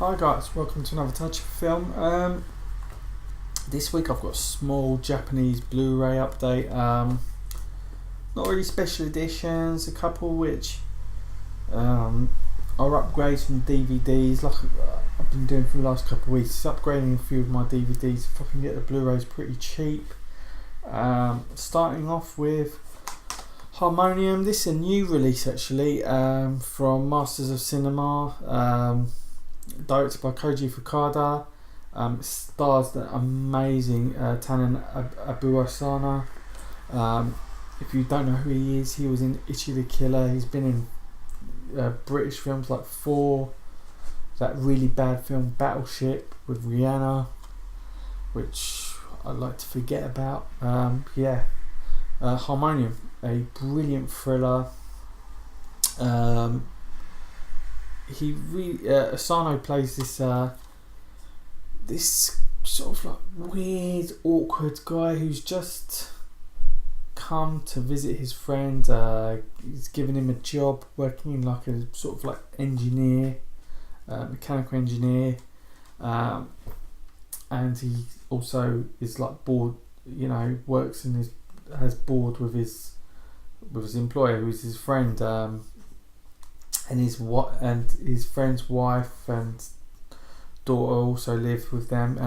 Hi guys, welcome to another Touch of Film. This week I've got a small Japanese Blu-ray update. Not really special editions, a couple which are upgrades from DVDs like I've been doing for the last couple of weeks. It's upgrading a few of my DVDs if I can get the Blu-rays pretty cheap. Starting off with Harmonium. This is a new release actually, from Masters of Cinema, directed by Koji Fukuda. It stars the amazing Tannen Abuasana. If you don't know who he is, he was in Ichi the Killer. He's been in British films like that really bad film Battleship with Rihanna, which I'd like to forget about. Harmonium, a brilliant thriller. Asano plays this sort of like weird, awkward guy who's just come to visit his friend. He's given him a job working in like a sort of like engineer, mechanical engineer, and he also is like bored. Works and has bored with his employer, who's his friend. And his friend's wife and daughter also live with them,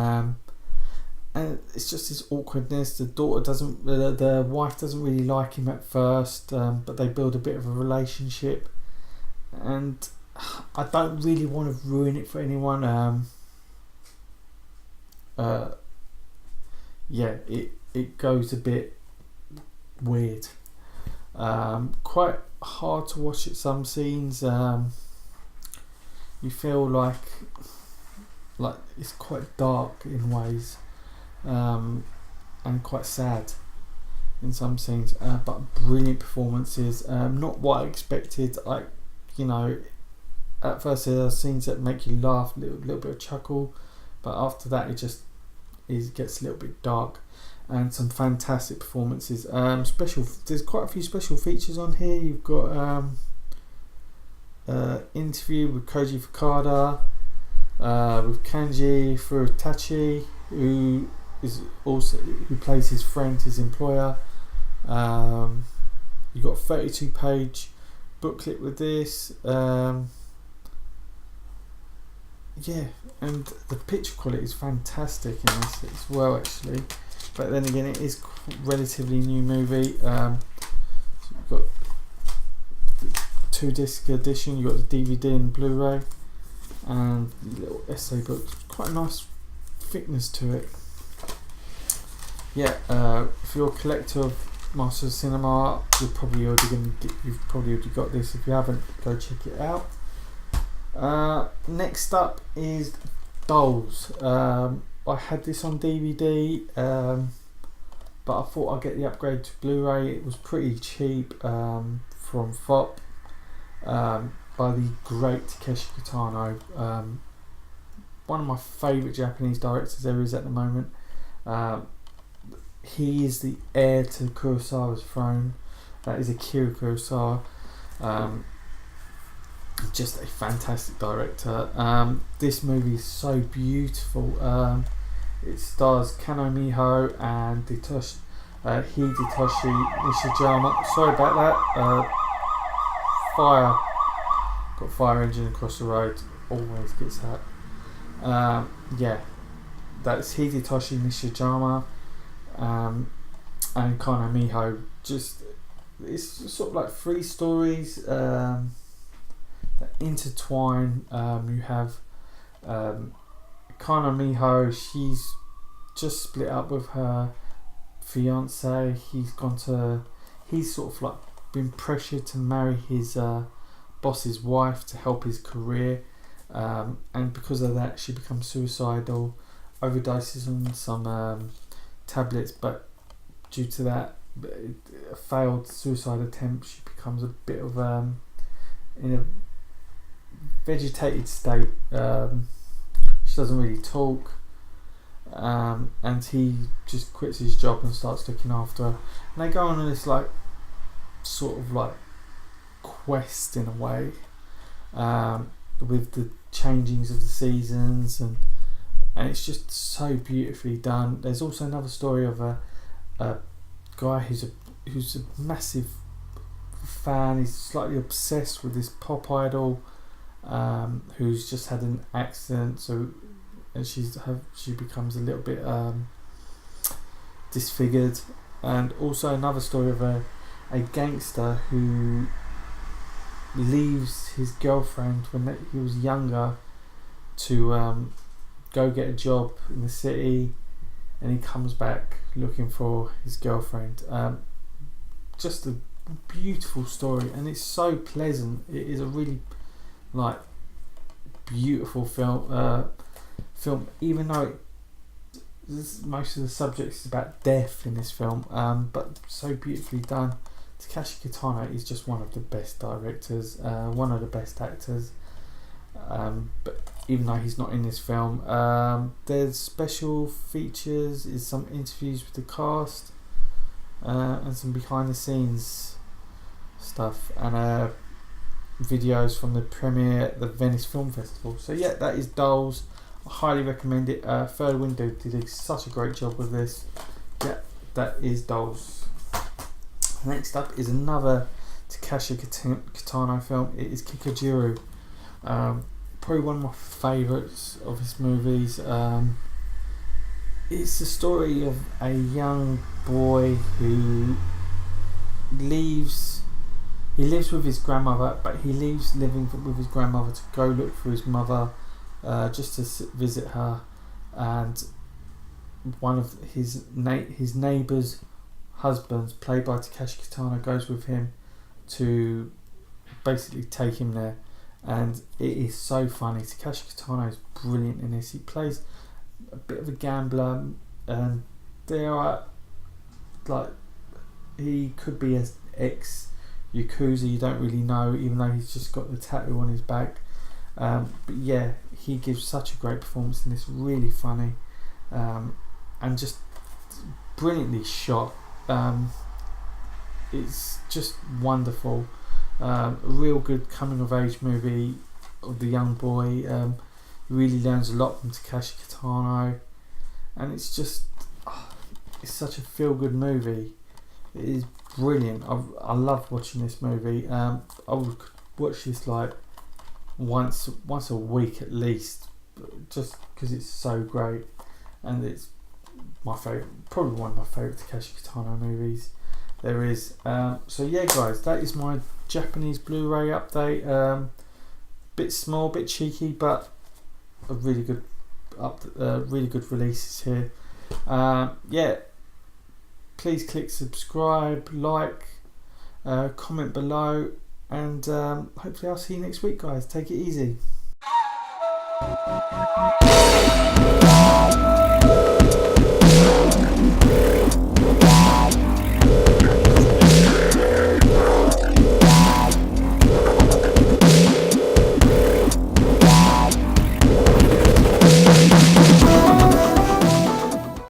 and it's just this awkwardness. The wife doesn't really like him at first, but they build a bit of a relationship, and I don't really want to ruin it for anyone. It goes a bit weird. Quite hard to watch at some scenes. You feel like it's quite dark in ways, and quite sad in some scenes, but brilliant performances. Not what I expected. At first there are scenes that make you laugh, little bit of chuckle, but after that it gets a little bit dark. And some fantastic performances. There's quite a few special features on here. You've got interview with Koji Fukuda, with Kanji Furutachi, who plays his friend, his employer. You've got a 32-page booklet with this. And the picture quality is fantastic in this as well, actually. But then again, it is relatively new movie. So you've got the 2-disc edition. You've got the DVD and Blu-ray, and the little essay book. Quite a nice thickness to it. If you're a collector of Masters of Cinema, you've probably already got this. If you haven't, go check it out. Next up is Dolls. I had this on DVD, but I thought I'd get the upgrade to Blu-ray. It was pretty cheap, from FOP, by the great Takeshi Kitano, one of my favourite Japanese directors there is at the moment. He is the heir to Kurosawa's throne. That is Akira Kurosawa. Just a fantastic director. This movie is so beautiful. It stars Kano Miho and Hidetoshi Nishijama. Sorry about that. Got fire engine across the road. Always gets that. That's Hidetoshi Nishijama, and Kano Miho. It's sort of like 3 stories that intertwine. You have Kano Miho. She's just split up with her fiance. He's sort of like been pressured to marry his boss's wife to help his career, and because of that she becomes suicidal, overdoses on some tablets, but due to that a failed suicide attempt, she becomes a bit of in a vegetated state. She doesn't really talk, and he just quits his job and starts looking after her, and they go on this like sort of like quest in a way, with the changings of the seasons, and it's just so beautifully done. There's also another story of a guy who's a massive fan. He's slightly obsessed with this pop idol, who's just had an accident, and she becomes a little bit disfigured. And also another story of a gangster who leaves his girlfriend when he was younger to go get a job in the city, and he comes back looking for his girlfriend. Just a beautiful story, and it's so pleasant. It is a really beautiful film, even though most of the subjects is about death in this film, but so beautifully done. Takeshi Kitano is just one of the best directors, one of the best actors, but even though he's not in this film, there's special features, is some interviews with the cast, and some behind the scenes stuff, and videos from the premiere at the Venice Film Festival. So yeah, that is Dolls. I highly recommend it. Third Window did such a great job with this. Yeah, that is Dolls. Next up is another Takeshi Kitano film. It is Kikujiro. Probably one of my favourites of his movies. It's the story of a young boy who lives with his grandmother, but he leaves living with his grandmother to go look for his mother, just to visit her. And one of his neighbour's husbands, played by Takeshi Kitano, goes with him to basically take him there, and it is so funny. Takeshi Kitano is brilliant in this. He plays a bit of a gambler, and he could be an ex-Yakuza, you don't really know, even though he's just got the tattoo on his back. But yeah, he gives such a great performance in this, really funny, and just brilliantly shot. It's just wonderful. A real good coming of age movie of the young boy. Really learns a lot from Takeshi Kitano, and it's just it's such a feel good movie. It is brilliant. I love watching this movie. I would watch this once a week at least, just because it's so great, and it's my favourite, probably one of my favourite Takeshi Kitano movies there is. So yeah guys, that is my Japanese Blu-ray update. Bit small, bit cheeky, but a really good releases here. Yeah, please click subscribe, like, comment below, and hopefully I'll see you next week guys. Take it easy.